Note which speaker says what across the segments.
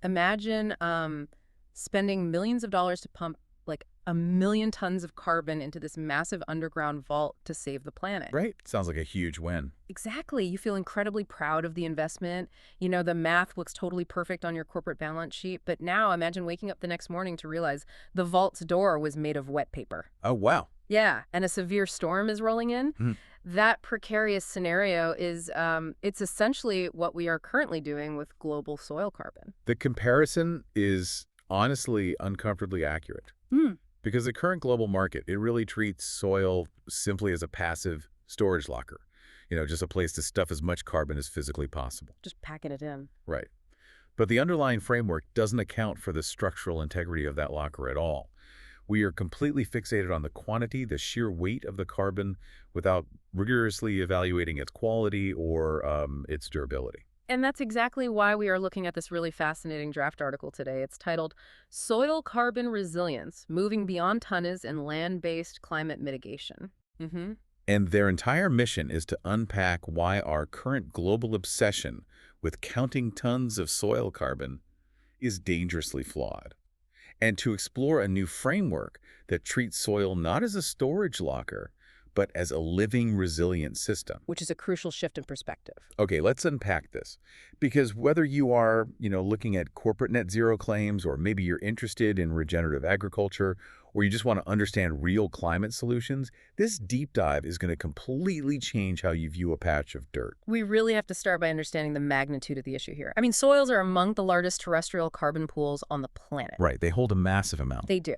Speaker 1: Imagine spending millions of dollars to pump like 1 million tons of carbon into this massive underground vault to save the planet.
Speaker 2: Right? Sounds like a huge win.
Speaker 1: Exactly. You feel incredibly proud of the investment. You know, the math looks totally perfect on your corporate balance sheet. But now imagine waking up the next morning to realize the vault's door was made of wet paper.
Speaker 2: Oh, wow.
Speaker 1: Yeah, and a severe storm is rolling in. That precarious scenario is, it's essentially what we are currently doing with global soil carbon.
Speaker 2: The comparison is honestly uncomfortably accurate. Because the current global market, it really treats soil simply as a passive storage locker. You know, just a place to stuff as much carbon as physically possible.
Speaker 1: Just packing it in.
Speaker 2: Right. But the underlying framework doesn't account for the structural integrity of that locker at all. We are completely fixated on the quantity, the sheer weight of the carbon, without rigorously evaluating its quality or its durability.
Speaker 1: And that's exactly why we are looking at this really fascinating draft article today. It's titled Soil Carbon Resilience, Moving Beyond Tonnage and Land-Based Climate Mitigation.
Speaker 2: And their entire mission is to unpack why our current global obsession with counting tons of soil carbon is dangerously flawed, and to explore a new framework that treats soil not as a storage locker, but as a living, resilient system.
Speaker 1: Which is a crucial shift in perspective.
Speaker 2: Okay, let's unpack this. Because whether you are, looking at corporate net zero claims, or maybe you're interested in regenerative agriculture, or you just want to understand real climate solutions, this deep dive is going to completely change how you view a patch of dirt.
Speaker 1: We really have to start by understanding the magnitude of the issue here. I mean, soils are among the largest terrestrial carbon pools on the planet.
Speaker 2: Right, they hold a massive amount.
Speaker 1: They do.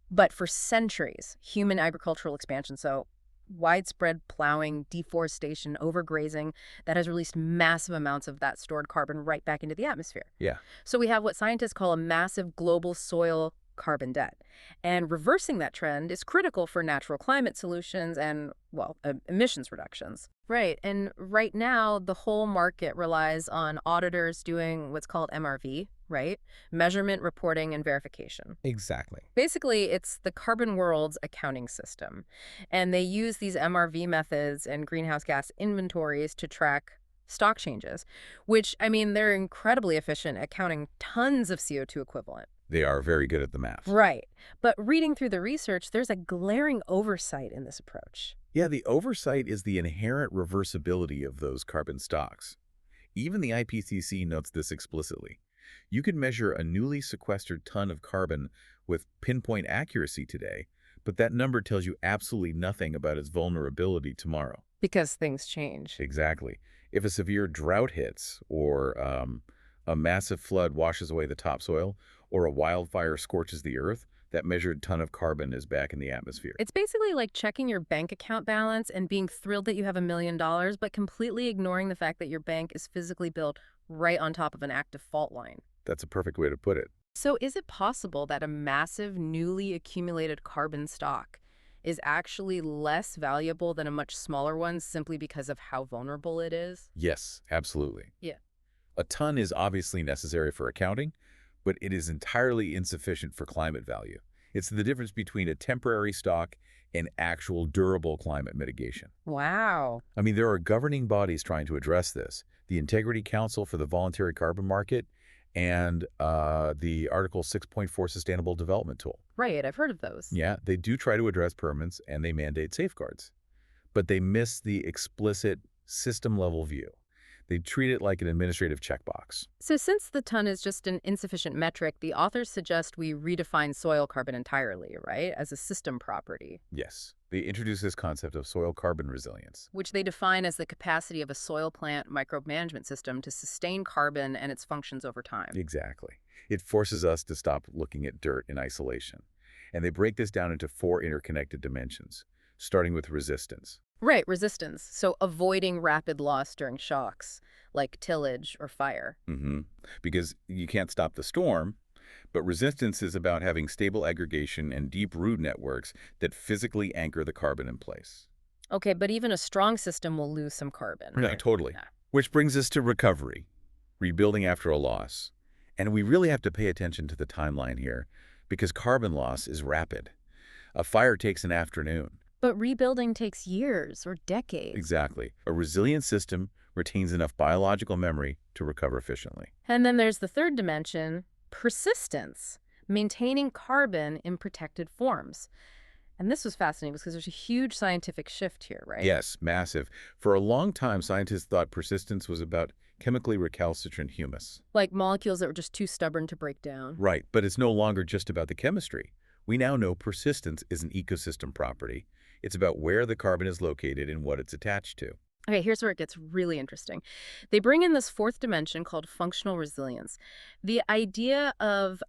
Speaker 1: But for centuries, human agricultural expansion, so widespread plowing, deforestation, overgrazing, that has released massive amounts of that stored carbon right back into the atmosphere.
Speaker 2: Yeah.
Speaker 1: So we have what scientists call a massive global soil carbon debt. And reversing that trend is critical for natural climate solutions and, well, emissions reductions. Right. And right now, the whole market relies on auditors doing what's called MRV, right? Measurement, reporting, and verification.
Speaker 2: Exactly.
Speaker 1: Basically, it's the carbon world's accounting system. And they use these MRV methods and greenhouse gas inventories to track stock changes, which, I mean, they're incredibly efficient at counting tons of CO2 equivalent.
Speaker 2: They are very good at the math.
Speaker 1: Right. But reading through the research, there's a glaring oversight in this approach.
Speaker 2: Yeah, the oversight is the inherent reversibility of those carbon stocks. Even the IPCC notes this explicitly. You can measure a newly sequestered ton of carbon with pinpoint accuracy today, but that number tells you absolutely nothing about its vulnerability tomorrow.
Speaker 1: Because things change.
Speaker 2: Exactly. If a severe drought hits, or a massive flood washes away the topsoil, or a wildfire scorches the earth, that measured ton of carbon is back in the atmosphere.
Speaker 1: It's basically like checking your bank account balance and being thrilled that you have $1 million, but completely ignoring the fact that your bank is physically built right on top of an active fault line.
Speaker 2: That's a perfect way to put it.
Speaker 1: So is it possible that a massive, newly accumulated carbon stock is actually less valuable than a much smaller one simply because of how vulnerable it is?
Speaker 2: Yes, absolutely.
Speaker 1: Yeah.
Speaker 2: A ton is obviously necessary for accounting, but it is entirely insufficient for climate value. It's the difference between a temporary stock and actual durable climate mitigation.
Speaker 1: Wow.
Speaker 2: I mean, there are governing bodies trying to address this. The Integrity Council for the Voluntary Carbon Market and the Article 6.4 Sustainable Development Tool.
Speaker 1: Right, I've heard of those.
Speaker 2: Yeah, they do try to address permits and they mandate safeguards, but they miss the explicit system-level view. They treat it like an administrative checkbox.
Speaker 1: So since the ton is just an insufficient metric, the authors suggest we redefine soil carbon entirely, right, as a system property.
Speaker 2: Yes, they introduce this concept of soil carbon resilience,
Speaker 1: Which they define as the capacity of a soil plant microbe management system to sustain carbon and its functions over time.
Speaker 2: Exactly. It forces us to stop looking at dirt in isolation. And they break this down into 4 interconnected dimensions, starting with resistance.
Speaker 1: Right, resistance. So avoiding rapid loss during shocks, like tillage or fire.
Speaker 2: Because you can't stop the storm, but resistance is about having stable aggregation and deep root networks that physically anchor the carbon in place.
Speaker 1: Okay, but even a strong system will lose some carbon.
Speaker 2: Yeah,
Speaker 1: right?
Speaker 2: totally.
Speaker 1: Yeah.
Speaker 2: Which brings us to recovery, rebuilding after a loss. And we really have to pay attention to the timeline here, because carbon loss is rapid. A fire takes an afternoon.
Speaker 1: But rebuilding takes years or decades.
Speaker 2: Exactly. A resilient system retains enough biological memory to recover efficiently.
Speaker 1: And then there's the third dimension, persistence, maintaining carbon in protected forms. And this was fascinating because there's a huge scientific shift here, right?
Speaker 2: Yes, massive. For a long time, scientists thought persistence was about chemically recalcitrant humus.
Speaker 1: Like molecules that were just too stubborn to break down.
Speaker 2: Right, but it's no longer just about the chemistry. We now know persistence is an ecosystem property. It's about where the carbon is located and what it's attached to.
Speaker 1: Okay, here's where it gets really interesting. They bring in this fourth dimension called functional resilience. The idea of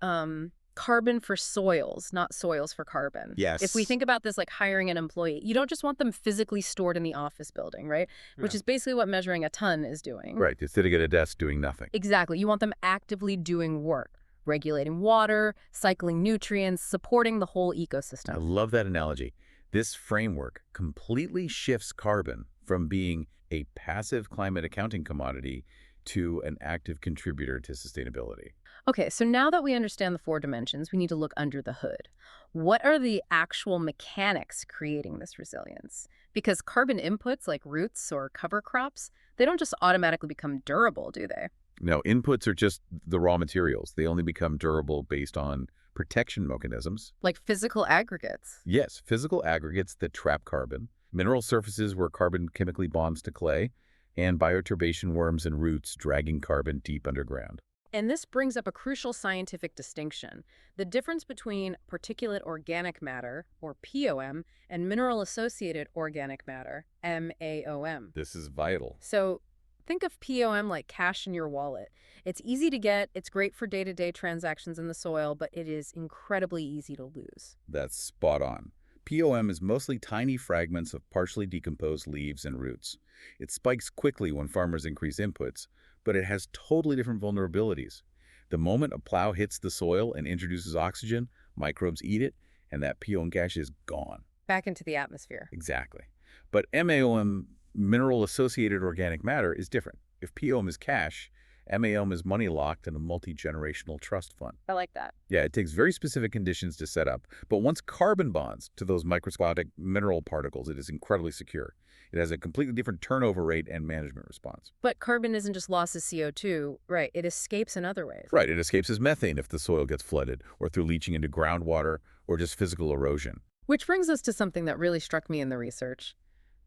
Speaker 1: carbon for soils, not soils for carbon. If we
Speaker 2: Yes.
Speaker 1: think about this like hiring an employee, you don't just want them physically stored in the office building, right? Which
Speaker 2: Yeah.
Speaker 1: is basically what measuring a ton is doing.
Speaker 2: Right, they're sitting at a desk doing nothing.
Speaker 1: Exactly. You want them actively doing work, regulating water, cycling nutrients, supporting the whole
Speaker 2: I
Speaker 1: ecosystem.
Speaker 2: love that analogy. This framework completely shifts carbon from being a passive climate accounting commodity to an active contributor to sustainability.
Speaker 1: Okay, so now that we understand the four dimensions, we need to look under the hood. What are the actual mechanics creating this resilience? Because carbon inputs like roots or cover crops, they don't just automatically become durable, do they?
Speaker 2: No, inputs are just the raw materials. They only become durable based on protection mechanisms.
Speaker 1: Like physical aggregates.
Speaker 2: Yes, physical aggregates that trap carbon, mineral surfaces where carbon chemically bonds to clay, and bioturbation worms and roots dragging carbon deep underground.
Speaker 1: And this brings up a crucial scientific distinction, the difference between particulate organic matter, or POM, and mineral-associated organic matter, MAOM.
Speaker 2: This is vital.
Speaker 1: So think of POM like cash in your wallet. It's easy to get, it's great for day-to-day transactions in the soil, but it is incredibly easy to lose.
Speaker 2: That's spot on. POM is mostly tiny fragments of partially decomposed leaves and roots. It spikes quickly when farmers increase inputs, but it has totally different vulnerabilities. The moment a plow hits the soil and introduces oxygen, microbes eat it, and that POM gas is gone.
Speaker 1: Back into the atmosphere.
Speaker 2: Exactly. But MAOM, mineral-associated organic matter, is different. If POM is cash, MAOM is money-locked in a multi-generational trust fund.
Speaker 1: I like that.
Speaker 2: Yeah, it takes very specific conditions to set up, but once carbon bonds to those microscopic mineral particles, it is incredibly secure. It has a completely different turnover rate and management response.
Speaker 1: But carbon isn't just lost as CO2, right? It escapes in other ways.
Speaker 2: Right, it escapes as methane if the soil gets flooded, or through leaching into groundwater, or just physical erosion.
Speaker 1: Which brings us to something that really struck me in the research.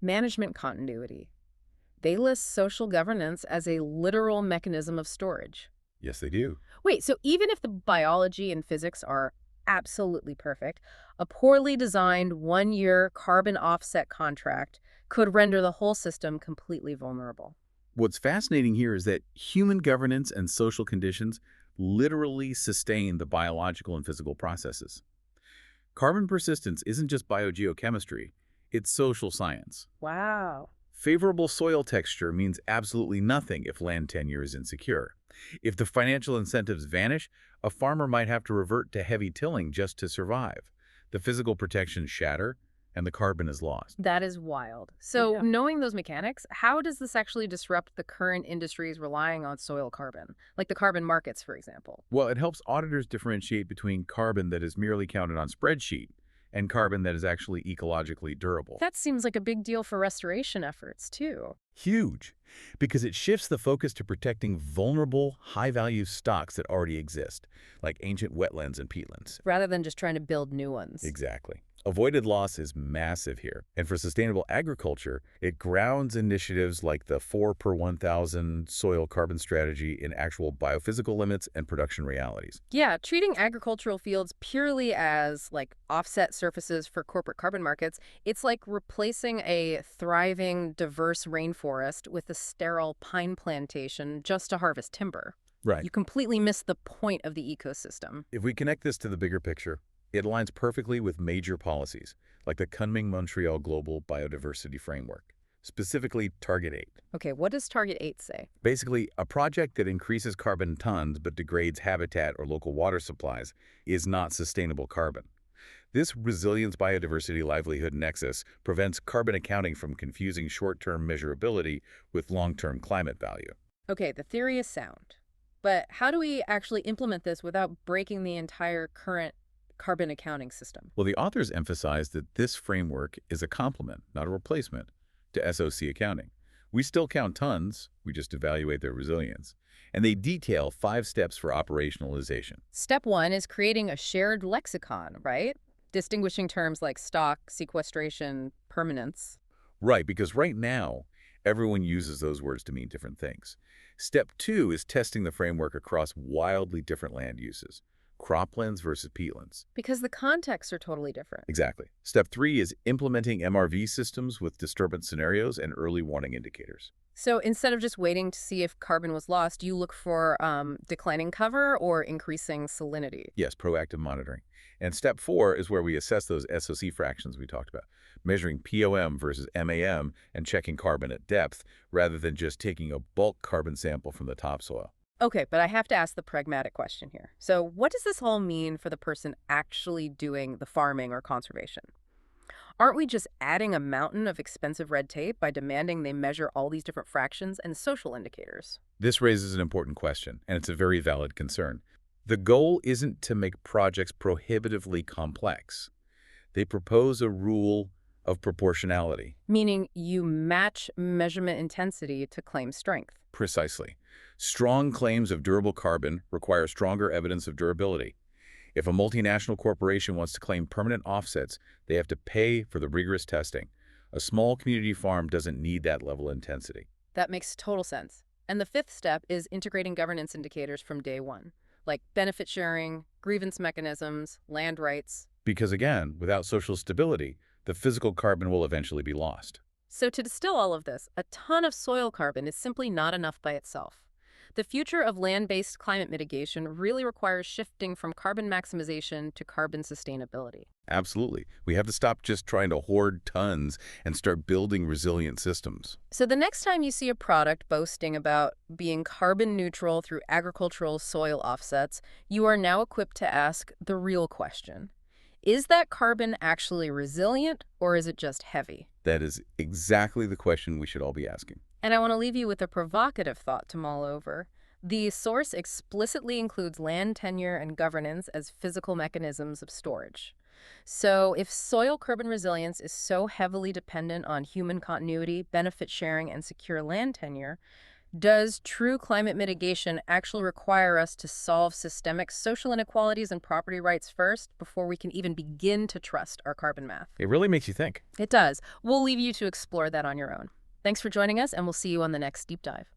Speaker 1: Management continuity. They list social governance as a literal mechanism of storage.
Speaker 2: Yes, they do.
Speaker 1: Wait, so even if the biology and physics are absolutely perfect, a poorly designed one-year carbon offset contract could render the whole system completely vulnerable.
Speaker 2: What's fascinating here is that human governance and social conditions literally sustain the biological and physical processes. Carbon persistence isn't just biogeochemistry, it's social science.
Speaker 1: Wow.
Speaker 2: Favorable soil texture means absolutely nothing if land tenure is insecure. If the financial incentives vanish, a farmer might have to revert to heavy tilling just to survive. The physical protections shatter, and the carbon is lost.
Speaker 1: That is wild. So
Speaker 2: Yeah.
Speaker 1: knowing those mechanics, how does this actually disrupt the current industries relying on soil carbon, like the carbon markets, for example?
Speaker 2: Well, it helps auditors differentiate between carbon that is merely counted on spreadsheet and carbon that is actually ecologically durable.
Speaker 1: That seems like a big deal for restoration efforts, too.
Speaker 2: Huge, because it shifts the focus to protecting vulnerable, high-value stocks that already exist, like ancient wetlands and peatlands.
Speaker 1: Rather than just trying to build new ones.
Speaker 2: Exactly. Avoided loss is massive here. And for sustainable agriculture, it grounds initiatives like the 4 per 1,000 soil carbon strategy in actual biophysical limits and production realities.
Speaker 1: Yeah, treating agricultural fields purely as like offset surfaces for corporate carbon markets, it's like replacing a thriving, diverse rainforest with a sterile pine plantation just to harvest timber.
Speaker 2: Right.
Speaker 1: You completely miss the point of the ecosystem.
Speaker 2: If we connect this to the bigger picture, it aligns perfectly with major policies, like the Kunming-Montreal Global Biodiversity Framework, specifically Target 8.
Speaker 1: Okay, what does Target 8 say?
Speaker 2: Basically, a project that increases carbon tons but degrades habitat or local water supplies is not sustainable carbon. This resilience biodiversity livelihood nexus prevents carbon accounting from confusing short-term measurability with long-term climate value.
Speaker 1: Okay, the theory is sound. But how do we actually implement this without breaking the entire current carbon accounting system?
Speaker 2: Well, the authors emphasize that this framework is a complement, not a replacement, to SOC accounting, We still count tons, we just evaluate their resilience. And they detail 5 steps for operationalization.
Speaker 1: Step one is creating a shared lexicon, right? Distinguishing terms like stock, sequestration, permanence.
Speaker 2: Right, because right now, everyone uses those words to mean different things. Step 2 is testing the framework across wildly different land uses, croplands versus peatlands.
Speaker 1: Because the contexts are totally different.
Speaker 2: Exactly. Step 3 is implementing MRV systems with disturbance scenarios and early warning indicators.
Speaker 1: So instead of just waiting to see if carbon was lost, you look for declining cover or increasing salinity.
Speaker 2: Yes, proactive monitoring. And step 4 is where we assess those SOC fractions we talked about, measuring POM versus MAM and checking carbon at depth rather than just taking a bulk carbon sample from the topsoil.
Speaker 1: Okay, but I have to ask the pragmatic question here. So what does this all mean for the person actually doing the farming or conservation? Aren't we just adding a mountain of expensive red tape by demanding they measure all these different fractions and social indicators?
Speaker 2: This raises an important question, and it's a very valid concern. The goal isn't to make projects prohibitively complex. They propose a rule of proportionality.
Speaker 1: Meaning you match measurement intensity to claim strength.
Speaker 2: Precisely. Strong claims of durable carbon require stronger evidence of durability. If a multinational corporation wants to claim permanent offsets, they have to pay for the rigorous testing. A small community farm doesn't need that level of intensity.
Speaker 1: That makes total sense. And the fifth step is integrating governance indicators from day one, like benefit sharing, grievance mechanisms, land rights.
Speaker 2: Because again, without social stability, the physical carbon will eventually be lost.
Speaker 1: So to distill all of this, a ton of soil carbon is simply not enough by itself. The future of land-based climate mitigation really requires shifting from carbon maximization to carbon sustainability.
Speaker 2: Absolutely. We have to stop just trying to hoard tons and start building resilient systems.
Speaker 1: So the next time you see a product boasting about being carbon neutral through agricultural soil offsets, you are now equipped to ask the real question. Is that carbon actually resilient, or is it just heavy?
Speaker 2: That is exactly the question we should all be asking.
Speaker 1: And I want to leave you with a provocative thought to mull over. The source explicitly includes land tenure and governance as physical mechanisms of storage. So if soil carbon resilience is so heavily dependent on human continuity, benefit sharing, and secure land tenure, does true climate mitigation actually require us to solve systemic social inequalities and property rights first before we can even begin to trust our carbon math?
Speaker 2: It really makes you think.
Speaker 1: It does. We'll leave you to explore that on your own. Thanks for joining us, and we'll see you on the next Deep Dive.